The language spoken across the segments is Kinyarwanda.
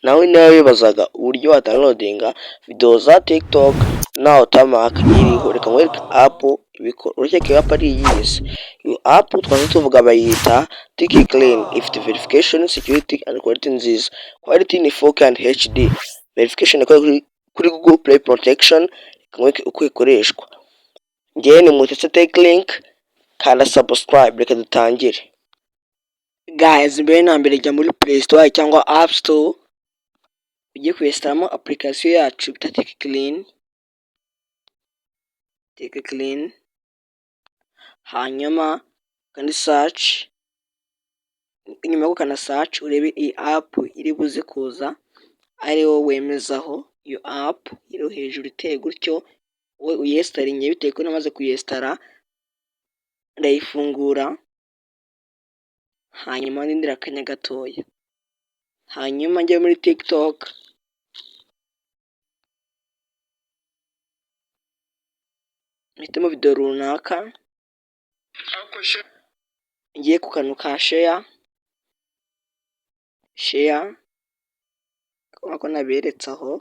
nawe niba wibazaga uburyo wadownloadinga video za TikTok na Watermark iriho, reka nkwereke app ibikora. Urakeka iyo app ari iyihe? Iyo app twaje tuvuga bayita TikClean, ifite verification, security and quality nziza. Quality ni 4K and HD, verification ikorera kuri Google Play Protection. Reka nkwereke uko ikoreshwa. Ngewe ni Mutesi Tech Link, kanda subscribe. Reka dutangire. Guys, mbere na mbere jya muri Play Store cyangwa App Store, ugiye kwestaramo application yacu bita TikClean, hanyuma kandi search, inyuma ukana search urebe iyi app iri buze kuza, ari wowe wemezaho iyo app iri hejuru iteye gutyo, wowe uyestaringe bitewe ko namaze kuyestara. Ndayifungura, hanyuma ndindira akanya gatoya, hanyuma njye muri TikTok, mpitemo video runaka, ngiye ku kantu ka share ko naberetse aho,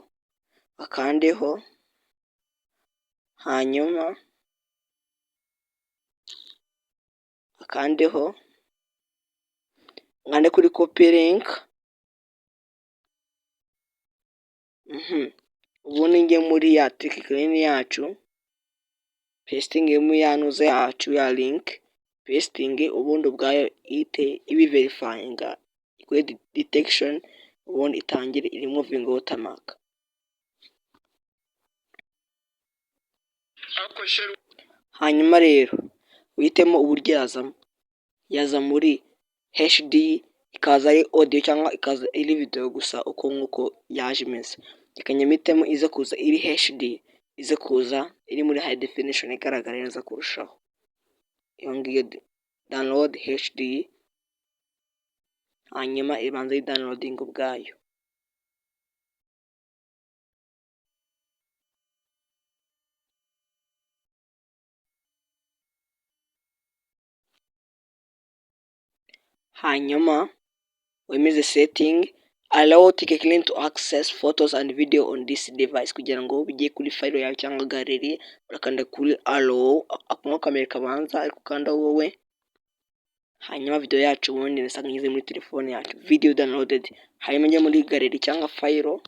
akandeho, hanyuma akandeho, nkande kuri copy link, ubundi njye muri ya TikClean yacu, pasting mu yanuze yacu ya link, pasting ubundi ubwayo ite ibi verifying ikore detection, ubundi itangire removing watermark. Hanyuma rero uhitemo uburyo yaza muri HD, ikaza ari audio cyangwa ikaza iri video gusa, uko nkuko yaje imeze. Ikanyamitemo ize kuza iri HD, ize kuza iri muri high definition igaragara neza kurushaho. Iyo ngiyo download HD, hanyuma ibanza downloading ubwayo. Hanyuma wemeze setting, allow TikClean to access photos and video on this device. Kugira ngo bijye kuri file yawe cyangwa gallery, urakanda kuri allow, akumwa kamera kabanza ariko kanda wowe, hanyuma video yacu ubundi nasanga ngize muri telefone yacu, video downloaded. Hanyuma njye muri gallery cyangwa file,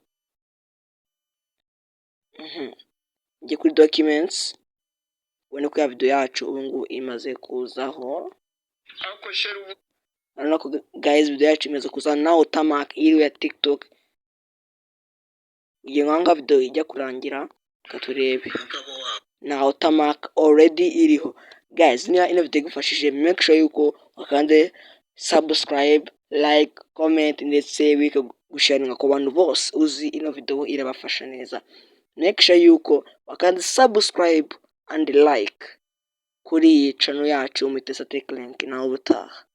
njye kuri documents, ubone ko ya video yacu ubu ngubu imaze kuzaho. Guys, video yacu imaze kuza na Watermark iri ya TikTok. Igihe nkanga video ijya kurangira, katurebe na Watermark already iriho. Guys, niba ino video igufashije, make sure yuko wakande subscribe, like, comment ndetse wike gusharinga ku bantu bose uzi ino video irabafasha neza. Make sure yuko wakande subscribe and like kuri iyi channel yacu Mutesi Tech Link. Naho ubutaha.